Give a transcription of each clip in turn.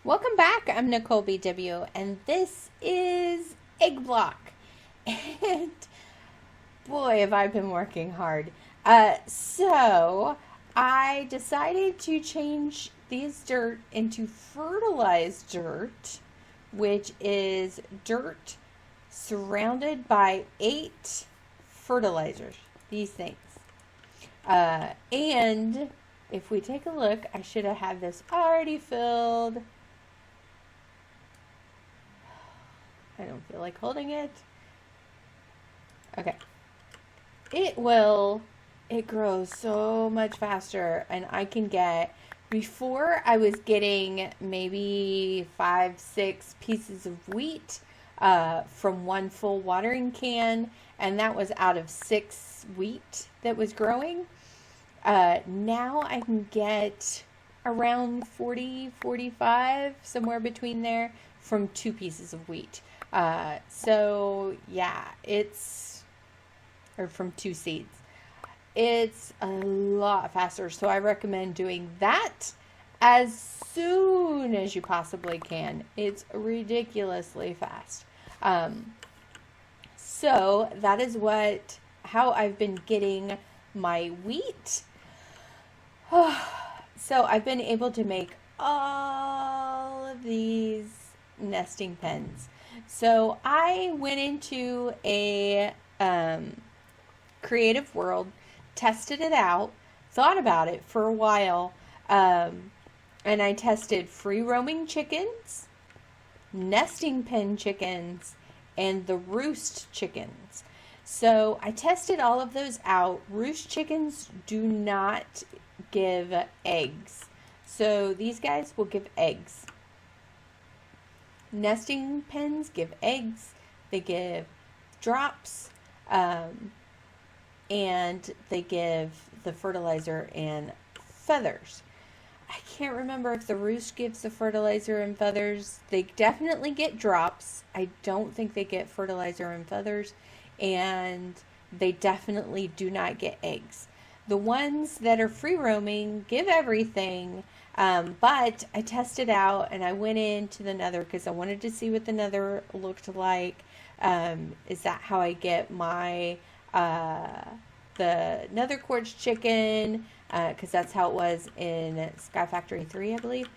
Welcome back. I'm Nicolbw, and this is Egg Block. And boy, have I been working hard. So I decided to change these dirt into fertilized dirt, which is dirt surrounded by 8 fertilizers. These things. And if we take a look, I should have had this already filled. I don't feel like holding it. Okay. It grows so much faster, and I can get, before I was getting maybe 5-6 pieces of wheat from one full watering can, and that was out of 6 wheat that was growing. Now I can get around 40-45, somewhere between there, from 2 pieces of wheat. So yeah, or from 2 seeds. It's a lot faster. So I recommend doing that as soon as you possibly can. It's ridiculously fast. So that is how I've been getting my wheat. So I've been able to make all of these nesting pens. So I went into a creative world, tested it out, thought about it for a while, and I tested free roaming chickens, nesting pen chickens, and the roost chickens. So I tested all of those out. Roost chickens do not give eggs. So these guys will give eggs. Nesting pens give eggs, they give drops, and they give the fertilizer and feathers. I can't remember if the roost gives the fertilizer and feathers. They definitely get drops. I don't think they get fertilizer and feathers, and they definitely do not get eggs. The ones that are free roaming give everything. But I tested out, and I went into the nether because I wanted to see what the nether looked like. Is that how I get my the nether quartz chicken? Because that's how it was in Sky Factory 3, I believe.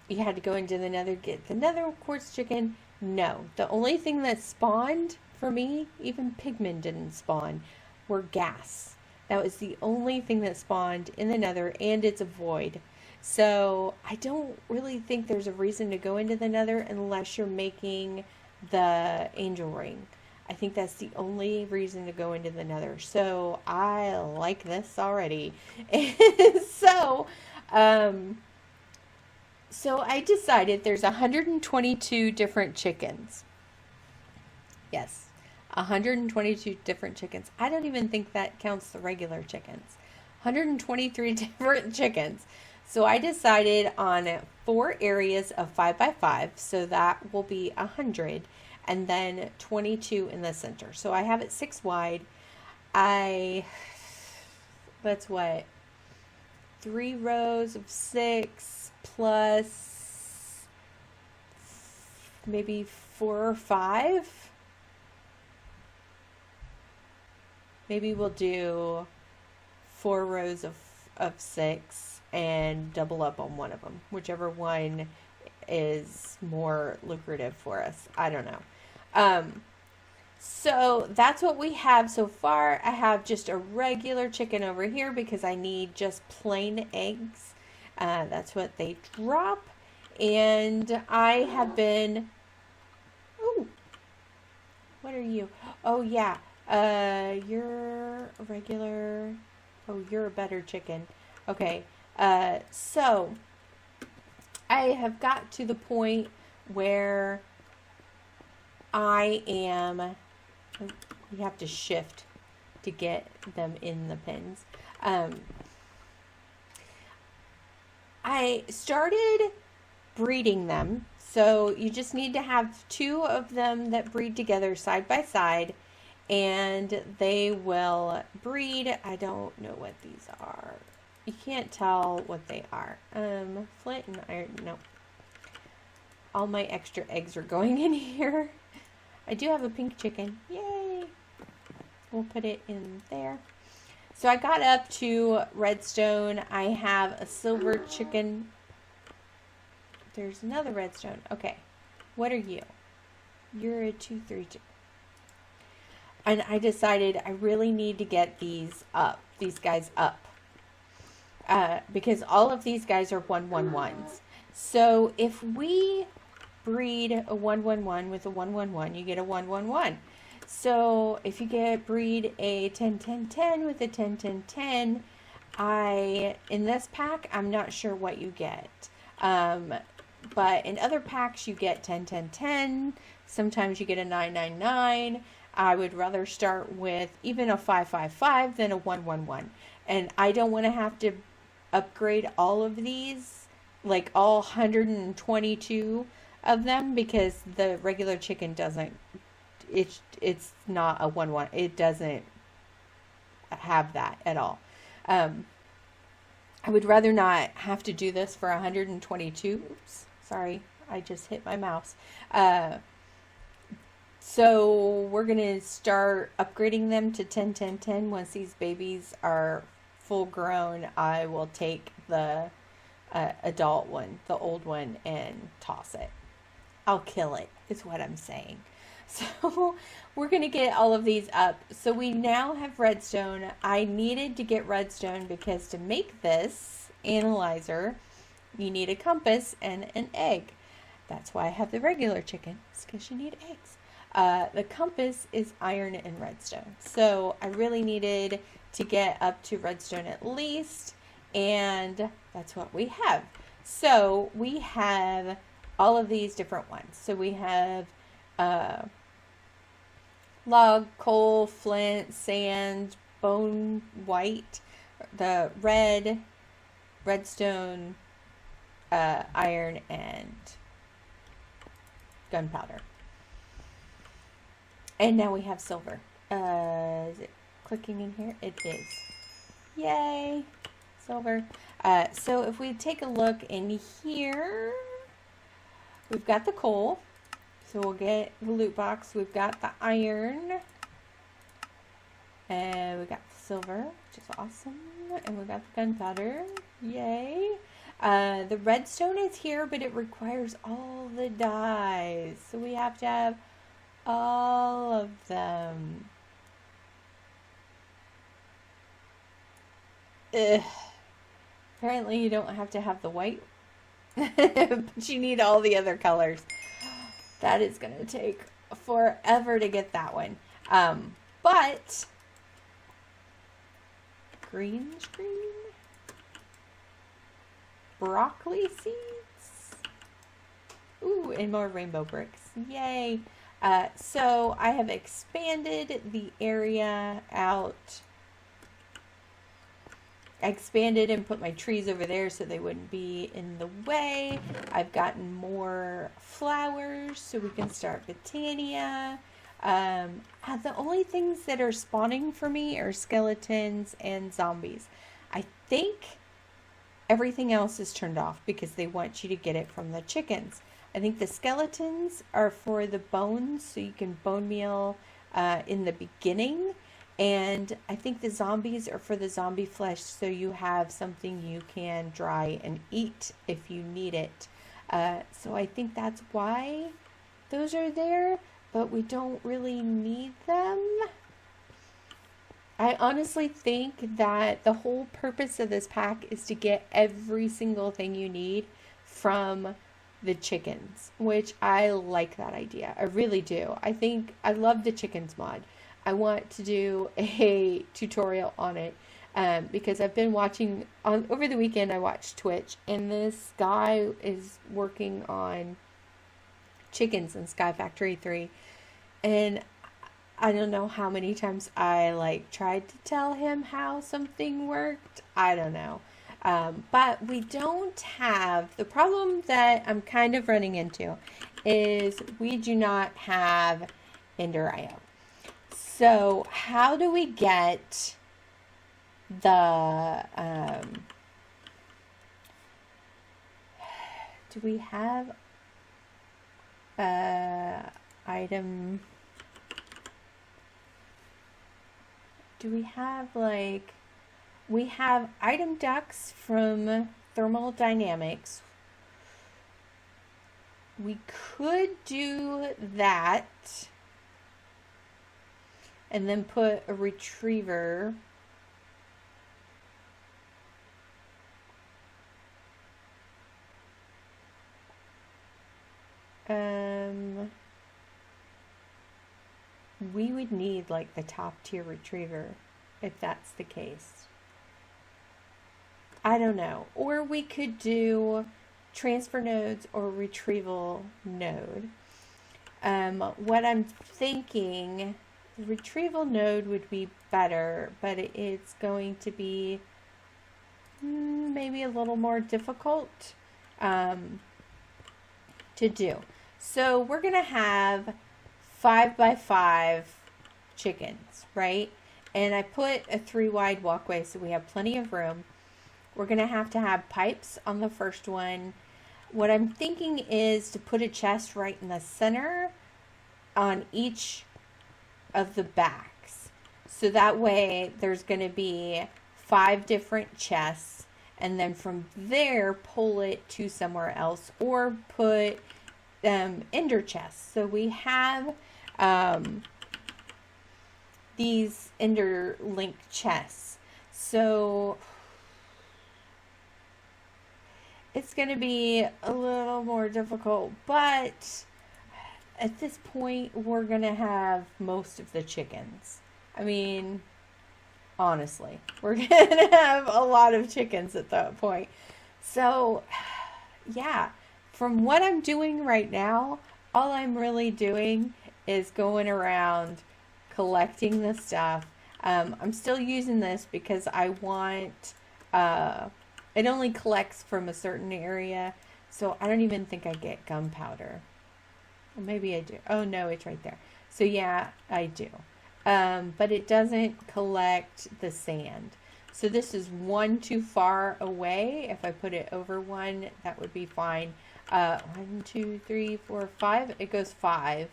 You had to go into the nether, get the nether quartz chicken. No, the only thing that spawned for me, even pigmen didn't spawn, were gas. That was the only thing that spawned in the nether, and it's a void. So I don't really think there's a reason to go into the nether unless you're making the angel ring. I think that's the only reason to go into the nether. So I like this already. So I decided there's 122 different chickens. Yes. 122 different chickens. I don't even think that counts the regular chickens. 123 different chickens. So I decided on 4 areas of 5x5, so that will be 100, and then 22 in the center. So I have it 6 wide. That's what? 3 rows of 6 plus maybe 4 or 5. Maybe we'll do 4 rows of 6 and double up on one of them, whichever one is more lucrative for us. I don't know. So that's what we have so far. I have just a regular chicken over here because I need just plain eggs. That's what they drop. And I have been... Ooh, what are you? Oh, yeah. You're a regular... Oh, you're a better chicken. Okay. So I have got to the point where I am... You have to shift to get them in the pens. I started breeding them. So you just need to have 2 of them that breed together side by side, and they will breed. I don't know what these are. You can't tell what they are. Flint and iron, no. All my extra eggs are going in here. I do have a pink chicken. Yay! We'll put it in there. So I got up to redstone. I have a silver chicken. There's another redstone. Okay. What are you? You're a 232. And I decided I really need to get these guys up. Because all of these guys are 111s. So if we breed a 111 with a 111, you get a 111. So if you breed a 10-10-10 with a 10-10-10, in this pack, I'm not sure what you get. But in other packs, you get 10-10-10. Sometimes you get a 9-9-9. I would rather start with even a 5-5-5 than a 1-1-1. And I don't want to have to upgrade all of these, like all 122 of them, because the regular chicken doesn't, it's not a 1-1. It doesn't have that at all. I would rather not have to do this for 122. Oops, sorry, I just hit my mouse. So we're going to start upgrading them to 10-10-10. Once these babies are full grown, I will take the adult one, the old one, and toss it. I'll kill it, is what I'm saying. So we're going to get all of these up. So we now have redstone. I needed to get redstone because to make this analyzer, you need a compass and an egg. That's why I have the regular chicken. It's because you need eggs. The compass is iron and redstone. So I really needed to get up to redstone at least, and that's what we have. So we have all of these different ones. So we have log, coal, flint, sand, bone white, the redstone, iron, and gunpowder. And now we have silver. Is it clicking in here? It is. Yay! Silver. So if we take a look in here, we've got the coal. So we'll get the loot box. We've got the iron. And we got the silver, which is awesome. And we got the gunpowder. Yay! The redstone is here, but it requires all the dyes. So we have to have all of them. Ugh. Apparently you don't have to have the white, but you need all the other colors. That is going to take forever to get that one. But green screen, broccoli seeds. Ooh, and more rainbow bricks. Yay. So I have expanded the area out. I expanded and put my trees over there so they wouldn't be in the way. I've gotten more flowers so we can start Botania. The only things that are spawning for me are skeletons and zombies. I think everything else is turned off because they want you to get it from the chickens. I think the skeletons are for the bones, so you can bone meal in the beginning. And I think the zombies are for the zombie flesh, so you have something you can dry and eat if you need it. So I think that's why those are there, but we don't really need them. I honestly think that the whole purpose of this pack is to get every single thing you need from the chickens, which I like that idea. I really do. I love the chickens mod. I want to do a tutorial on it because I've been watching over the weekend. I watched Twitch, and this guy is working on chickens in Sky Factory 3, and I don't know how many times I tried to tell him how something worked. I don't know. But we don't have, the problem that I'm kind of running into is we do not have Ender IO. So how do we get the Do we have item? Do we have like, we have item ducks from thermal dynamics. We could do that and then put a retriever. We would need like the top tier retriever if that's the case. I don't know. Or we could do transfer nodes or retrieval node. What I'm thinking, the retrieval node would be better, but it's going to be maybe a little more difficult to do. So we're going to have 5x5 chickens, right? And I put a 3 wide walkway so we have plenty of room. We're going to have pipes on the first one. What I'm thinking is to put a chest right in the center on each of the backs. So that way there's going to be 5 different chests, and then from there pull it to somewhere else or put ender chests. So we have these interlink chests. So it's going to be a little more difficult, but at this point we're going to have most of the chickens. I mean, honestly, we're going to have a lot of chickens at that point. So yeah, from what I'm doing right now, all I'm really doing is going around collecting the stuff. I'm still using this because I want, it only collects from a certain area, so I don't even think I get gunpowder. Or maybe I do. Oh no, it's right there. So yeah, I do. But it doesn't collect the sand. So this is one too far away. If I put it over one, that would be fine. 1, 2, 3, 4, 5. It goes 5.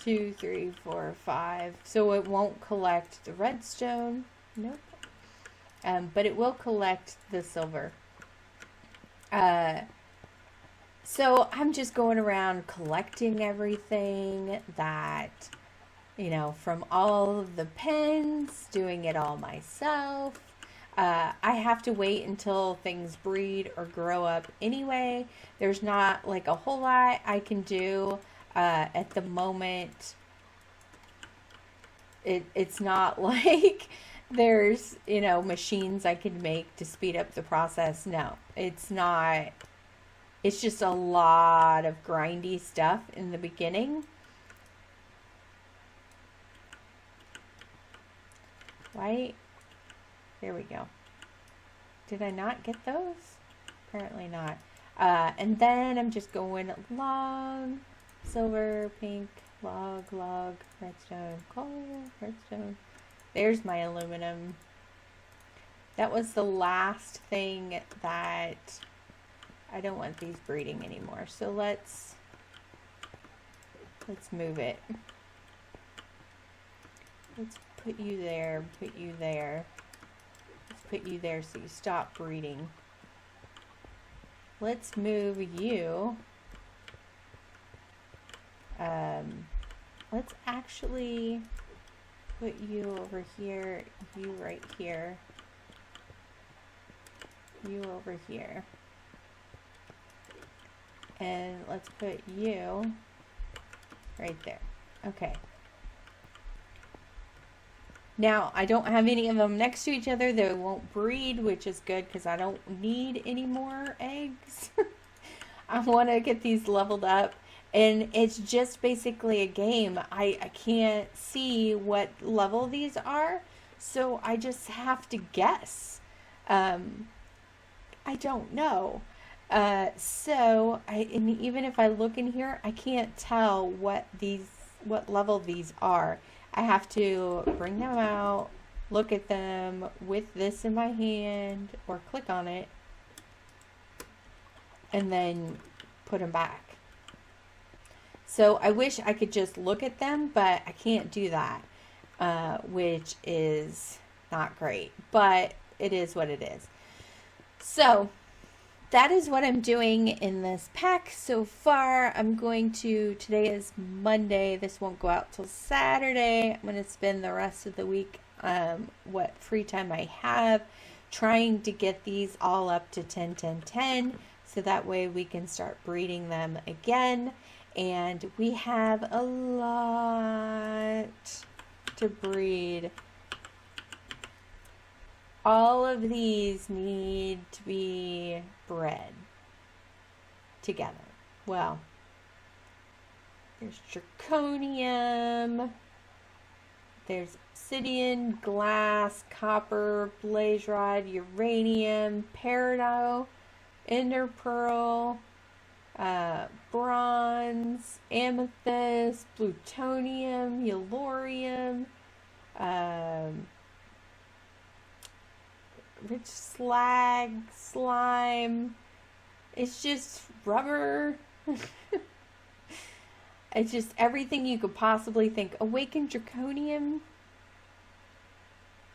2, 3, 4, 5. So it won't collect the redstone. Nope. But it will collect the silver. So I'm just going around collecting everything that, you know, from all of the pens, doing it all myself. I have to wait until things breed or grow up anyway. There's not like a whole lot I can do at the moment. It's not like there's, you know, machines I can make to speed up the process. No, it's not. It's just a lot of grindy stuff in the beginning. Right? There we go. Did I not get those? Apparently not. And then I'm just going log, silver, pink, log, redstone, coal, redstone. There's my aluminum. That was the last thing that I don't want these breeding anymore. So let's move it. Let's put you there, put you there. Let's put you there so you stop breeding. Let's move you. Let's actually put you over here, you right here, you over here. And let's put you right there. Okay. Now, I don't have any of them next to each other. They won't breed, which is good because I don't need any more eggs. I want to get these leveled up. And it's just basically a game. I can't see what level these are. So I just have to guess. I don't know. And even if I look in here, I can't tell what level these are. I have to bring them out, look at them with this in my hand, or click on it. and then put them back. So I wish I could just look at them, but I can't do that, which is not great, but it is what it is. So that is what I'm doing in this pack so far. Today is Monday. This won't go out till Saturday. I'm going to spend the rest of the week, what free time I have, trying to get these all up to 10, 10, 10. So that way we can start breeding them again. And we have a lot to breed. All of these need to be bred together. Well, there's zirconium, there's obsidian, glass, copper, blaze rod, uranium, peridot, ender pearl, bronze, amethyst, plutonium, yellorium, rich slag, slime. It's just rubber. It's just everything you could possibly think. Awakened zirconium.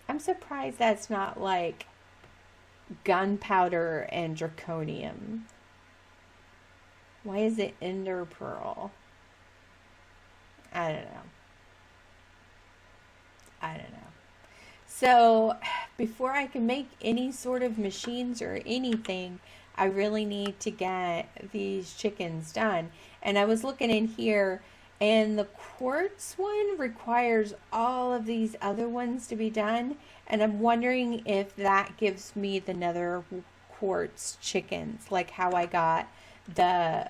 I'm surprised that's not like gunpowder and zirconium. Why is it ender pearl? I don't know. So before I can make any sort of machines or anything, I really need to get these chickens done. And I was looking in here, and the quartz one requires all of these other ones to be done. And I'm wondering if that gives me the nether quartz chickens, like how I got the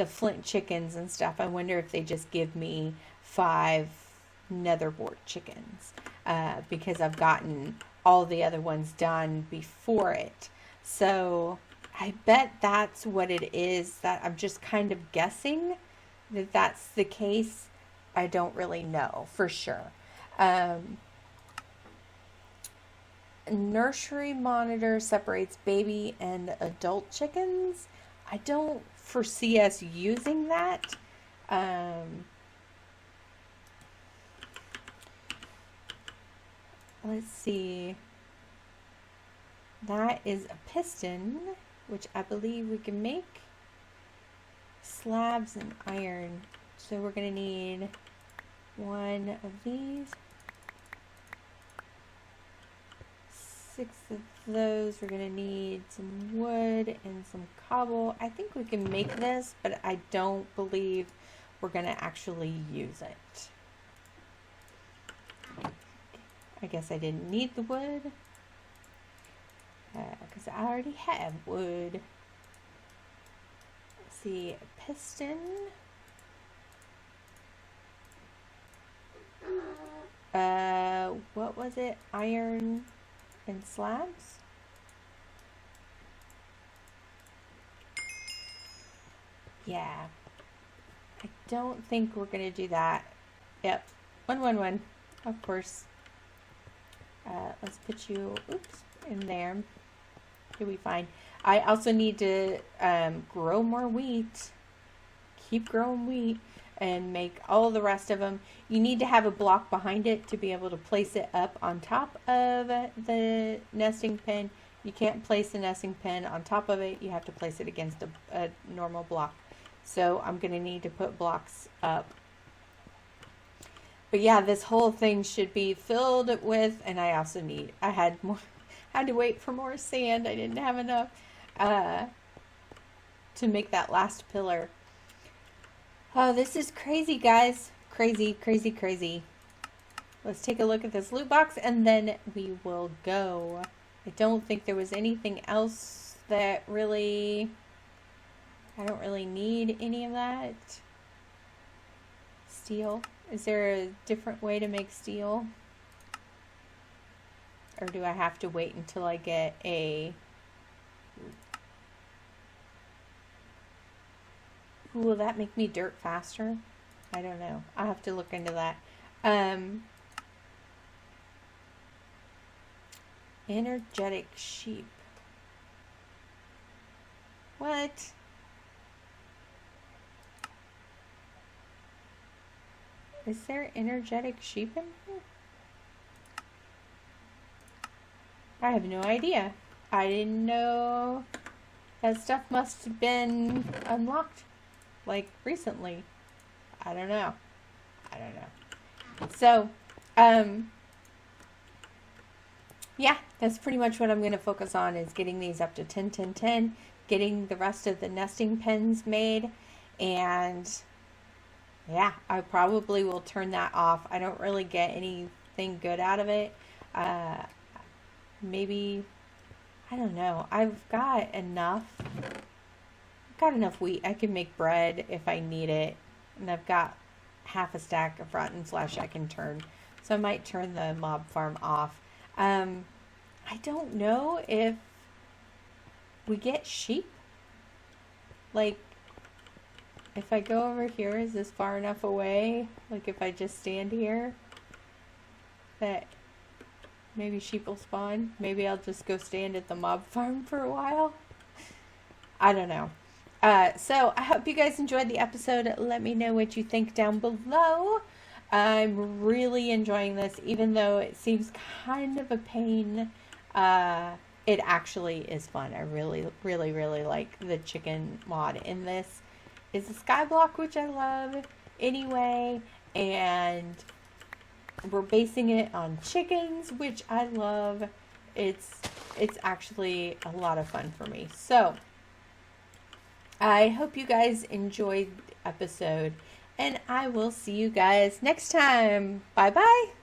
flint chickens and stuff. I wonder if they just give me 5 netherwort chickens, because I've gotten all the other ones done before it. So I bet that's what it is. That I'm just kind of guessing that that's the case. I don't really know for sure. Nursery monitor separates baby and adult chickens. I don't foresee us using that. Let's see. That is a piston, which I believe we can make. Slabs and iron. So we're going to need 1 of these. 6 of those. We're going to need some wood and some cobble. I think we can make this, but I don't believe we're going to actually use it. I guess I didn't need the wood, because I already have wood. Let's see, a piston. What was it? Iron and slabs? Yeah. I don't think we're going to do that. Yep. 111. Of course. Let's put you, in there. You'll be fine. I also need to grow more wheat. Keep growing wheat and make all the rest of them. You need to have a block behind it to be able to place it up on top of the nesting pen. You can't place the nesting pen on top of it. You have to place it against a normal block. So I'm going to need to put blocks up. But yeah, this whole thing should be filled with, and I also had to wait for more sand. I didn't have enough to make that last pillar. Oh, this is crazy, guys. Crazy, crazy, crazy. Let's take a look at this loot box, and then we will go. I don't think there was anything else that really... I don't really need any of that. Steel. Is there a different way to make steel? Or do I have to wait until I get a... Will that make me dirt faster? I don't know. I'll have to look into that. Energetic sheep. What? Is there energetic sheep in here? I have no idea. I didn't know that stuff must have been unlocked like recently. I don't know. So, yeah, that's pretty much what I'm going to focus on, is getting these up to 10, 10, 10, getting the rest of the nesting pens made, and yeah, I probably will turn that off. I don't really get anything good out of it. Maybe, I don't know. I've got enough wheat. I can make bread if I need it, and I've got half a stack of rotten flesh I can turn. So I might turn the mob farm off. I don't know if we get sheep. Like, if I go over here, is this far enough away? Like, if I just stand here, that maybe sheep will spawn. Maybe I'll just go stand at the mob farm for a while. I don't know. So I hope you guys enjoyed the episode. Let me know what you think down below. I'm really enjoying this, even though it seems kind of a pain. It actually is fun. I really, really, really like the chicken mod in this. It's a skyblock, which I love anyway, and we're basing it on chickens, which I love. It's actually a lot of fun for me. So I hope you guys enjoyed the episode, and I will see you guys next time. Bye bye.